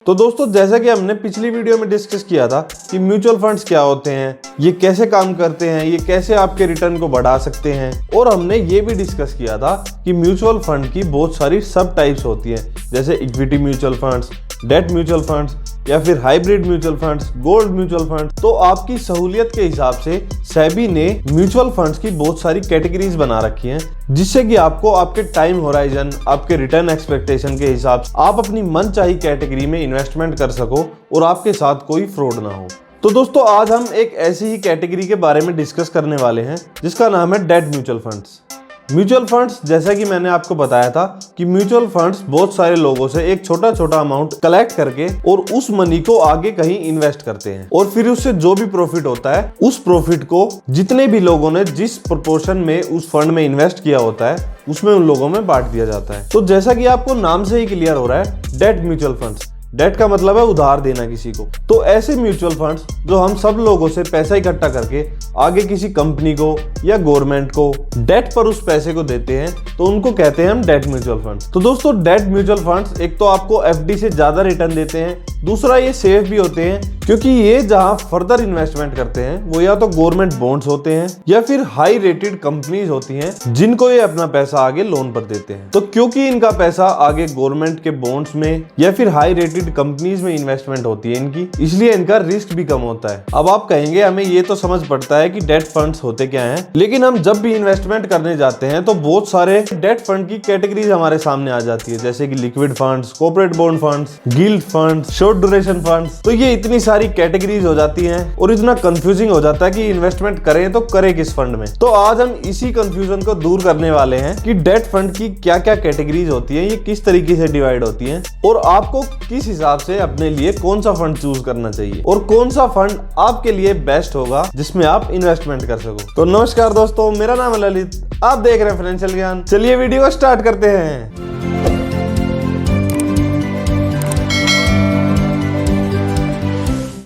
तो दोस्तों जैसा कि हमने पिछली वीडियो में डिस्कस किया था कि म्यूचुअल फंड्स क्या होते हैं, ये कैसे काम करते हैं, ये कैसे आपके रिटर्न को बढ़ा सकते हैं, और हमने ये भी डिस्कस किया था कि म्यूचुअल फंड की बहुत सारी सब टाइप्स होती हैं, जैसे equity mutual funds, debt mutual funds या फिर hybrid mutual funds, gold mutual funds. तो आपकी सहूलियत के हिसाब से सेबी ने म्यूचुअल फंड्स की बहुत सारी कैटेगरीज बना रखी हैं, जिससे कि आपको आपके टाइम होराइजन, आपके रिटर्न एक्सपेक्टेशन के हिसाब से आप अपनी मनचाही कैटेगरी में इन्वेस्टमेंट कर सको और आपके साथ कोई फ्रॉड ना हो। तो दोस्तों आज हम एक ऐसी ही कैटेगरी के बारे में डिस्कस करने वाले हैं जिसका नाम है debt mutual funds. Mutual funds, जैसा कि मैंने आपको बताया था कि म्यूचुअल फंड्स बहुत सारे लोगों से एक छोटा छोटा अमाउंट कलेक्ट करके और उस मनी को आगे कहीं इन्वेस्ट करते हैं और फिर उससे जो भी प्रॉफिट होता है उस प्रॉफिट को जितने भी लोगों ने जिस प्रोपोर्शन में उस फंड में इन्वेस्ट किया होता है उसमें उन लोगों में बांट दिया जाता है। तो जैसा कि आपको नाम से ही क्लियर हो रहा है, डेट म्यूचुअल फंड्स, डेट का मतलब है उधार देना किसी को। तो ऐसे म्यूचुअल फंड्स जो हम सब लोगों से पैसा इकट्ठा करके आगे किसी कंपनी को या गवर्नमेंट को डेट पर उस पैसे को देते हैं, तो उनको कहते हैं हम डेट म्यूचुअल फंड्स। तो दोस्तों डेट म्यूचुअल फंड्स एक तो आपको एफडी से ज्यादा रिटर्न देते हैं, दूसरा ये सेफ भी होते हैं क्योंकि ये जहां फर्दर इन्वेस्टमेंट करते हैं वो या तो गवर्नमेंट बॉन्ड्स होते हैं या फिर हाई रेटेड कंपनीज होती हैं जिनको ये अपना पैसा आगे लोन पर देते हैं। तो क्योंकि इनका पैसा आगे गवर्नमेंट के बॉन्ड्स में या फिर हाई रेटेड कंपनीज में इन्वेस्टमेंट होती है इनकी, इसलिए इनका रिस्क भी कम होता है। अब आप कहेंगे हमें ये तो समझ पड़ता है कि डेट फंड्स होते क्या हैं, लेकिन हम जब भी इन्वेस्टमेंट करने जाते हैं तो बहुत सारे डेट फंड की कैटेगरीज हमारे सामने आ जाती है, जैसे कि liquid funds, corporate bond funds, guild funds, short duration funds. तो ये इतनी सारी कैटेगरीज हो जाती हैं और इतना कंफ्यूजिंग हो जाता है कि इन्वेस्टमेंट करें तो करें किस फंड में। तो आज हम इसी कंफ्यूजन को दूर करने वाले हैं कि डेट फंड की क्या क्या कैटेगरीज होती है, ये किस तरीके से डिवाइड होती है और आपको किस हिसाब से अपने लिए कौन सा फंड चूज करना चाहिए और कौन सा फंड आपके लिए बेस्ट होगा जिसमें आप इन्वेस्टमेंट कर सको। तो नमस्कार दोस्तों, मेरा नाम है ललित, आप देख रहे हैं फाइनेंशियल ज्ञान। चलिए वीडियो को स्टार्ट करते हैं।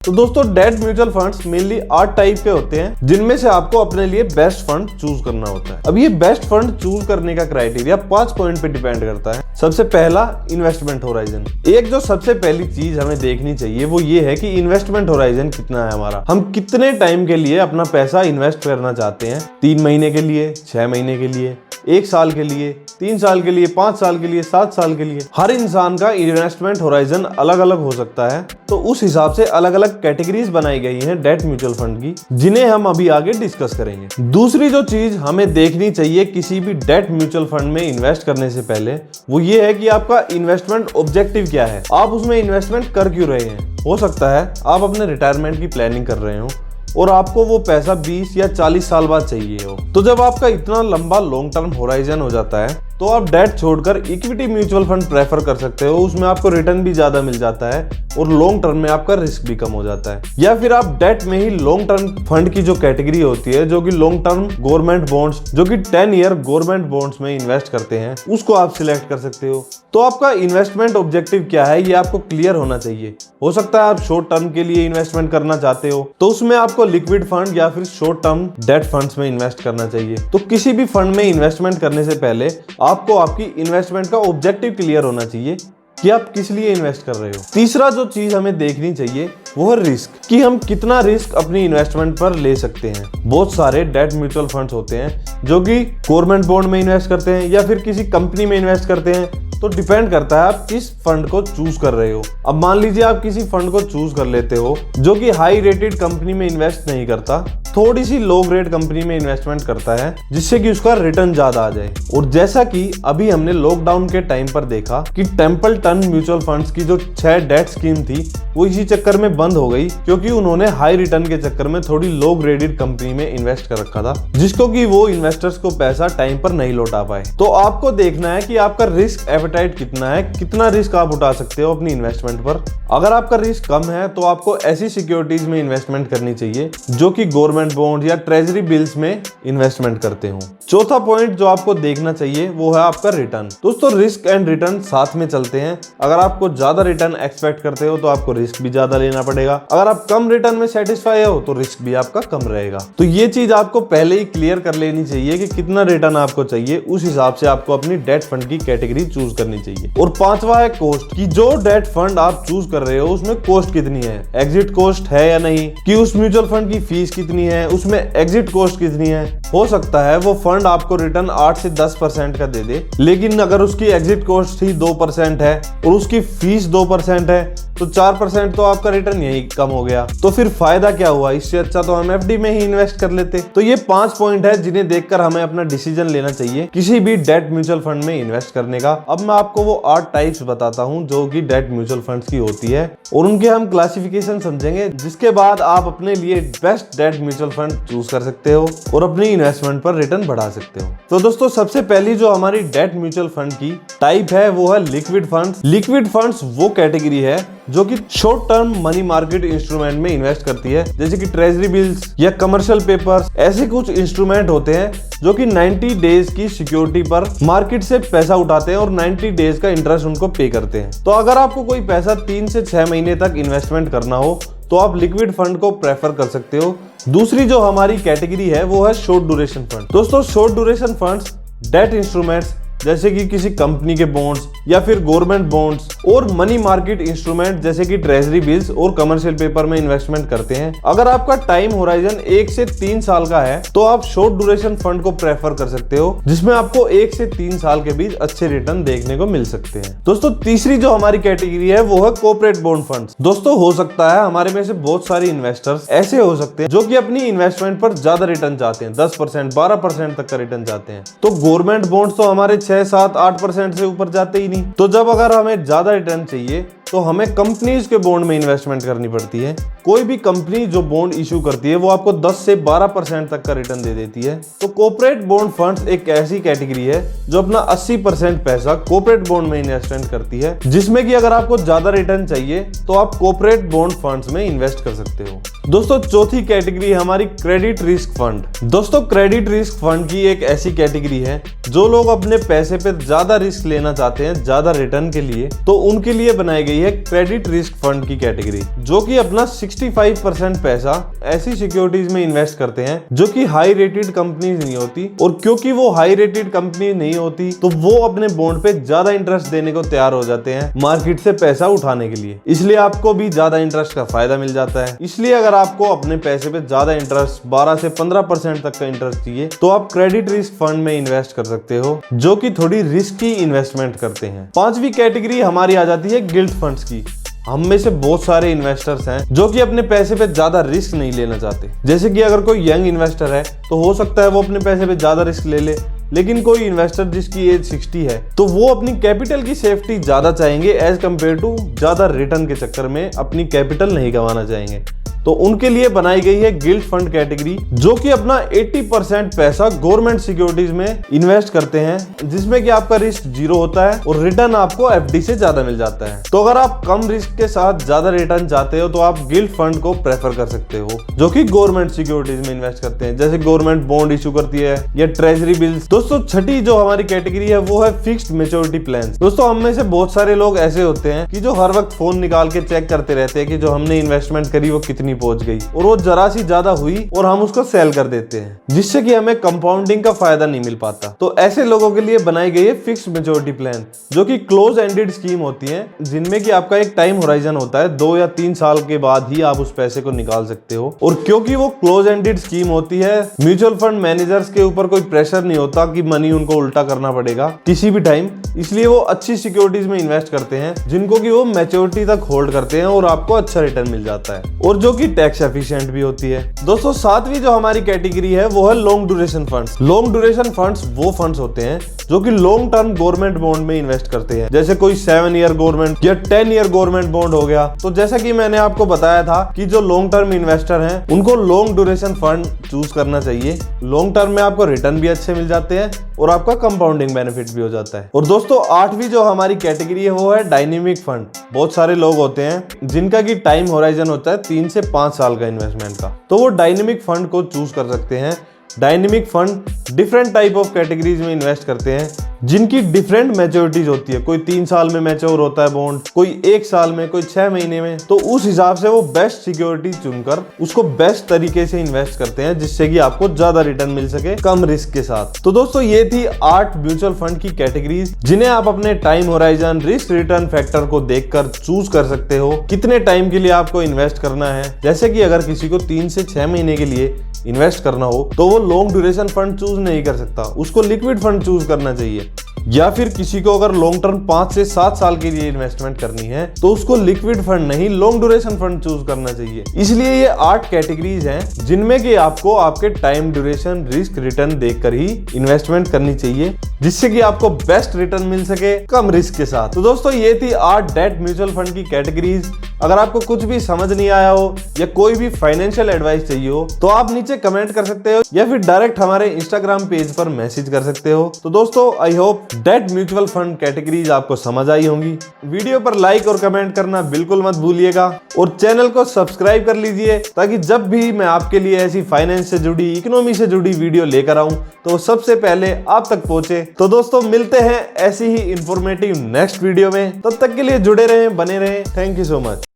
तो दोस्तों debt mutual funds mainly 8 type के होते हैं जिनमें से आपको अपने लिए बेस्ट फंड चूज करना होता है। अब ये बेस्ट फंड चूज करने का क्राइटेरिया 5 पॉइंट पे डिपेंड करता है। सबसे पहला, इन्वेस्टमेंट होराइजन। एक जो सबसे पहली चीज हमें देखनी चाहिए वो ये है कि इन्वेस्टमेंट होराइजन कितना है हमारा, हम कितने टाइम के लिए अपना पैसा इन्वेस्ट करना चाहते हैं। 3 महीने के लिए, 6 महीने के लिए, 1 साल के लिए, 3 साल के लिए, 5 साल के लिए, 7 साल के लिए। हर इंसान का इन्वेस्टमेंट होराइजन अलग अलग हो सकता है, तो उस हिसाब से अलग अलग कैटेगरीज बनाई गई हैं डेट म्यूचुअल फंड की, जिन्हें हम अभी आगे डिस्कस करेंगे। दूसरी जो चीज हमें देखनी चाहिए किसी भी डेट म्यूचुअल फंड में इन्वेस्ट करने से पहले वो ये है कि आपका इन्वेस्टमेंट ऑब्जेक्टिव क्या है, आप उसमें इन्वेस्टमेंट कर क्यों रहे हैं। हो सकता है आप अपने रिटायरमेंट की प्लानिंग कर रहे हो और आपको वो पैसा 20 या 40 साल बाद चाहिए हो। तो जब आपका इतना लंबा लॉन्ग टर्म होराइजन हो जाता है तो आप डेट छोड़कर इक्विटी म्यूचुअल फंड प्रेफर कर सकते हो, उसमें आपको रिटर्न भी ज्यादा मिल जाता है और लॉन्ग टर्म में आपका रिस्क भी कम हो जाता है। या फिर आप डेट में ही लॉन्ग टर्म फंड की जो कैटेगरी होती है जो कि लॉन्ग टर्म गवर्नमेंट बॉन्ड्स, जो कि 10 ईयर गवर्नमेंट बॉन्ड्स में इन्वेस्ट करते हैं, उसको आप सिलेक्ट कर सकते हो। तो आपका इन्वेस्टमेंट ऑब्जेक्टिव क्या है ये आपको क्लियर होना चाहिए। हो सकता है आप शॉर्ट टर्म के लिए इन्वेस्टमेंट करना चाहते हो तो उसमें आपको लिक्विड फंड या फिर शॉर्ट टर्म डेट फंड्स में इन्वेस्ट करना चाहिए। तो किसी भी फंड में इन्वेस्टमेंट करने से पहले आपको आपकी इन्वेस्टमेंट का ऑब्जेक्टिव क्लियर होना चाहिए कि आप किस लिए इन्वेस्ट कर रहे हो। तीसरा जो चीज हमें देखनी चाहिए वो है रिस्क, कि हम कितना रिस्क अपनी इन्वेस्टमेंट पर ले सकते हैं। बहुत सारे डेट म्यूचुअल फंड्स होते हैं जो कि गवर्नमेंट बॉन्ड में इन्वेस्ट करते हैं या फिर किसी कंपनी में इन्वेस्ट करते हैं, तो डिपेंड करता है आप किस फंड को चूज कर रहे हो। अब मान लीजिए आप किसी फंड को चूज कर लेते हो जो कि हाई रेटेड कंपनी में इन्वेस्ट नहीं करता, थोड़ी सी लो ग्रेड कंपनी में इन्वेस्टमेंट करता है जिससे कि उसका रिटर्न ज्यादा आ जाए। और जैसा कि अभी हमने लॉकडाउन के टाइम पर देखा कि टेम्पलटन म्यूचुअल फंड्स की जो 6 डेट स्कीम थी वो इसी चक्कर में बंद हो गई क्योंकि उन्होंने हाई रिटर्न के चक्कर में थोड़ी लो ग्रेडेड कंपनी में इन्वेस्ट कर रखा था, जिसको कि वो इन्वेस्टर्स को पैसा टाइम पर नहीं लौटा पाए। तो आपको देखना है कि आपका रिस्क एपेटाइट कितना है, कितना रिस्क आप उठा सकते हो अपनी इन्वेस्टमेंट पर। अगर आपका रिस्क कम है तो आपको ऐसी सिक्योरिटीज में इन्वेस्टमेंट करनी चाहिए जो कि गवर्नमेंट गवर्नमेंट बॉन्ड या ट्रेजरी बिल्स में इन्वेस्टमेंट करते हो। चौथा पॉइंट जो आपको देखना चाहिए वो है आपका रिटर्न। दोस्तों रिस्क एंड रिटर्न साथ में चलते हैं। अगर आपको ज्यादा रिटर्न एक्सपेक्ट करते हो तो आपको रिस्क भी ज्यादा लेना पड़ेगा। अगर आप कम रिटर्न में सेटिस्फाई हो तो रिस्क भी आपका कम रहेगा। तो ये चीज आपको पहले ही क्लियर कर लेनी चाहिए कि कितना रिटर्न आपको चाहिए, उस हिसाब से आपको अपनी डेट फंड की कैटेगरी चूज करनी चाहिए। और पांचवा है कॉस्ट, कि जो डेट फंड आप चूज कर रहे हो उसमें कॉस्ट कितनी है, एग्जिट कॉस्ट है या नहीं, कि उस म्यूचुअल फंड की फीस कितनी है, उसमें एग्जिट कॉस्ट कितनी है। हो सकता है वो फंड आपको रिटर्न 8 से 10% का दे दे, लेकिन अगर उसकी एग्जिट कॉस्ट ही 2% है और उसकी फीस 2% है तो 4% तो आपका रिटर्न यही कम हो गया। तो फिर फायदा क्या हुआ, इससे अच्छा तो हम एफडी में ही इन्वेस्ट कर लेते। तो ये 5 पॉइंट है जिन्हें देखकर हमें अपना डिसीजन लेना चाहिए किसी भी डेट म्यूचुअल फंड में इन्वेस्ट करने का। अब मैं आपको वो 8 टाइप्स बताता हूँ जो कि डेट म्यूचुअल फंड्स की होती है और उनके हम क्लासिफिकेशन समझेंगे, जिसके बाद आप अपने लिए best debt mutual fund choose कर सकते हो और अपनी इन्वेस्टमेंट पर रिटर्न बढ़ा सकते हो। तो दोस्तों सबसे पहली जो हमारी डेट म्यूचुअल फंड की टाइप है वो है लिक्विड फंड्स। लिक्विड फंड्स वो कैटेगरी है जो कि short term money market instrument में इन्वेस्ट करती है, जैसे कि ट्रेजरी बिल्स या कमर्शियल पेपर्स। ऐसे कुछ इंस्ट्रूमेंट होते हैं जो कि 90 डेज की सिक्योरिटी पर मार्केट से पैसा उठाते हैं और 90 डेज का इंटरेस्ट उनको पे करते हैं। तो अगर आपको कोई पैसा 3 से 6 महीने तक इन्वेस्टमेंट करना हो तो आप लिक्विड फंड को प्रेफर कर सकते हो। दूसरी जो हमारी कैटेगरी है वो है शॉर्ट ड्यूरेशन फंड। दोस्तों short duration funds debt instruments जैसे कि किसी कंपनी के बॉन्ड्स या फिर गवर्नमेंट बॉन्ड्स और मनी मार्केट इंस्ट्रूमेंट जैसे कि ट्रेजरी बिल्स और कमर्शियल पेपर में इन्वेस्टमेंट करते हैं। अगर आपका टाइम होराइजन 1 से 3 साल का है तो आप शॉर्ट ड्यूरेशन फंड को प्रेफर कर सकते हो, जिसमें आपको 1 से 3 साल के बीच अच्छे रिटर्न देखने को मिल सकते हैं। दोस्तों तीसरी जो हमारी कैटेगरी है वो है कॉर्पोरेट बॉन्ड फंड्स। दोस्तों हो सकता है हमारे में से बहुत सारे इन्वेस्टर्स ऐसे हो सकते हैं जो कि अपनी इन्वेस्टमेंट पर ज्यादा रिटर्न चाहते हैं, 10% 12% तक का रिटर्न चाहते हैं। तो गवर्नमेंट बॉन्ड्स तो हमारे 6, 7, 8% से ऊपर जाते ही नहीं। तो जब अगर हमें ज्यादा रिटर्न चाहिए तो हमें कंपनीज के बॉन्ड में इन्वेस्टमेंट करनी पड़ती है। कोई भी कंपनी जो बॉन्ड इशू करती है वो आपको 10 से 12% तक का रिटर्न दे देती है। तो कॉर्पोरेट बॉन्ड फंड्स एक ऐसी कैटेगरी है जो अपना 80% पैसा कॉर्पोरेट बॉन्ड में इन्वेस्टमेंट करती है, जिसमें कि अगर आपको ज्यादा रिटर्न चाहिए तो आप कॉर्पोरेट बॉन्ड फंड्स में इन्वेस्ट कर सकते हो। दोस्तों चौथी कैटेगरी हमारी क्रेडिट रिस्क फंड। दोस्तों क्रेडिट रिस्क फंड की एक ऐसी कैटेगरी है जो लोग अपने पैसे पे ज्यादा रिस्क लेना चाहते हैं ज्यादा रिटर्न के लिए, तो उनके लिए बनाई गई है क्रेडिट रिस्क फंड की कैटेगरी, जो कि अपना 65% पैसा ऐसी सिक्योरिटीज में इन्वेस्ट करते हैं जो कि हाई रेटेड कंपनीज नहीं होती। और क्योंकि वो हाई रेटेड कंपनी नहीं होती तो वो अपने बॉन्ड पे ज्यादा इंटरेस्ट देने को तैयार हो जाते हैं मार्केट से पैसा उठाने के लिए, इसलिए आपको भी ज्यादा इंटरेस्ट का फायदा मिल जाता है। इसलिए अगर आपको अपने पैसे पे ज्यादा इंटरेस्ट 12 से 15% तक का इंटरेस्ट चाहिए तो आप क्रेडिट रिस्क फंड में इन्वेस्ट कर सकते हो, जो कि थोड़ी रिस्की इन्वेस्टमेंट करते हैं। पांचवी कैटेगरी हमारी आ जाती है गिल्ट फंड्स की। हम में से बहुत सारे इन्वेस्टर्स हैं जो कि अपने पैसे पे ज्यादा रिस्क नहीं लेना चाहते। जैसे कि अगर कोई यंग इन्वेस्टर है तो हो सकता है वो अपने पैसे पे ज्यादा रिस्क ले ले, लेकिन कोई इन्वेस्टर जिसकी एज 60 है तो वो अपनी कैपिटल की सेफ्टी ज्यादा चाहेंगे एज कम्पेयर टू ज्यादा रिटर्न के चक्कर में अपनी कैपिटल नहीं गंवाना चाहेंगे। तो उनके लिए बनाई गई है गिल्ट फंड कैटेगरी, जो कि अपना 80% पैसा गवर्नमेंट सिक्योरिटीज में इन्वेस्ट करते हैं, जिसमें कि आपका रिस्क 0 होता है और रिटर्न आपको एफडी से ज्यादा मिल जाता है। तो अगर आप कम रिस्क के साथ ज्यादा रिटर्न चाहते हो तो आप गिल्ट फंड को प्रेफर कर सकते हो, जो कि गवर्नमेंट सिक्योरिटीज में इन्वेस्ट करते हैं, जैसे गवर्नमेंट बॉन्ड इशू करती है या ट्रेजरी बिल्स। दोस्तों छठी जो हमारी कैटेगरी है वो है फिक्स्ड मैच्योरिटी प्लान। दोस्तों हम में से बहुत सारे लोग ऐसे होते हैं कि जो हर वक्त फोन निकाल के चेक करते रहते हैं कि जो हमने इन्वेस्टमेंट करी वो कितनी पहुंच गई और वो जरा सी ज्यादा हुई और हम उसको सेल कर देते हैं, जिससे कि हमें कंपाउंडिंग का फायदा नहीं मिल पाता। तो ऐसे लोगों के लिए बनाई गई है फिक्स्ड मैच्योरिटी प्लान, जो कि क्लोज एंडेड स्कीम होती है, जिनमें कि आपका एक टाइम होराइजन होता है, 2 या 3 साल के बाद ही आप उस पैसे को निकाल सकते हो। और क्योंकि वो क्लोज एंडेड स्कीम होती है, म्यूचुअल फंड मैनेजर्स के ऊपर कोई प्रेशर नहीं होता कि मनी उनको उल्टा करना पड़ेगा किसी भी टाइम, इसलिए वो अच्छी सिक्योरिटीज में इन्वेस्ट करते हैं जिनको कि वो मैच्योरिटी तक होल्ड करते हैं और आपको अच्छा रिटर्न मिल जाता है, और जो कि टैक्स एफिशिएंट भी होती है। दोस्तों सातवीं जो हमारी कैटेगरी है वो है long duration funds. Long duration funds वो फंड्स होते हैं जो कि लॉन्ग टर्म गवर्नमेंट बॉन्ड में इन्वेस्ट करते हैं, जैसे कोई 7 ईयर गवर्नमेंट या 10 ईयर गवर्नमेंट बॉन्ड हो गया। तो जैसा कि मैंने आपको बताया था कि जो लॉन्ग टर्म इन्वेस्टर हैं उनको लॉन्ग ड्यूरेशन फंड चूज करना चाहिए। लॉन्ग टर्म में आपको रिटर्न भी अच्छे मिल जाते हैं और आपका कंपाउंडिंग बेनिफिट भी हो जाता है। और दोस्तों 8वीं जो हमारी कैटेगरी है वो है डायनेमिक फंड। बहुत सारे लोग होते हैं जिनका की टाइम होराइजन होता है 3 से 5 साल का इन्वेस्टमेंट का, तो वो डायनेमिक फंड को चूज कर सकते हैं। Dynamic fund different type of categories में इन्वेस्ट करते हैं जिनकी डिफरेंट मैच्योरिटीज होती है। कोई 3 साल में मैच्योर होता है बॉन्ड, कोई 1 साल में, कोई 6 महीने में। तो उस हिसाब से वो बेस्ट सिक्योरिटी चुनकर उसको बेस्ट तरीके से इन्वेस्ट करते हैं जिससे कि आपको ज्यादा रिटर्न मिल सके कम रिस्क के साथ। तो दोस्तों ये थी 8 म्यूचुअल फंड की कैटेगरीज जिन्हें आप अपने time horizon, risk return factor को देखकर चूज कर सकते हो कितने टाइम के लिए आपको इन्वेस्ट करना है। जैसे कि अगर किसी को 3 से 6 महीने के लिए इन्वेस्ट करना हो तो वो लॉन्ग ड्यूरेशन फंड चूज नहीं कर सकता, उसको लिक्विड फंड चूज करना चाहिए। या फिर किसी को अगर लॉन्ग टर्म 5 से 7 साल के लिए इन्वेस्टमेंट करनी है तो उसको लिक्विड फंड नहीं लॉन्ग ड्यूरेशन फंड चूज करना चाहिए। इसलिए ये 8 कैटेगरीज हैं जिनमें कि आपको आपके टाइम ड्यूरेशन, रिस्क रिटर्न देखकर ही इन्वेस्टमेंट करनी चाहिए जिससे कि आपको बेस्ट रिटर्न मिल सके कम रिस्क के साथ। तो दोस्तों ये थी 8 डेट म्यूचुअल फंड की कैटेगरीज। अगर आपको कुछ भी समझ नहीं आया हो या कोई भी फाइनेंशियल एडवाइस चाहिए हो तो आप नीचे कमेंट कर सकते हो या फिर डायरेक्ट हमारे इंस्टाग्राम पेज पर मैसेज कर सकते हो। तो दोस्तों I hope debt mutual fund categories आपको समझ आई होंगी। वीडियो पर लाइक और कमेंट करना बिल्कुल मत भूलिएगा और चैनल को सब्सक्राइब कर लीजिए ताकि जब भी मैं आपके लिए ऐसी फाइनेंस से जुड़ी, इकोनॉमी से जुड़ी वीडियो लेकर आऊं तो सबसे पहले आप तक पहुंचे। तो दोस्तों मिलते हैं ऐसी ही इंफॉर्मेटिव नेक्स्ट वीडियो में, तब तक के लिए जुड़े रहें, बने रहें। Thank you so much.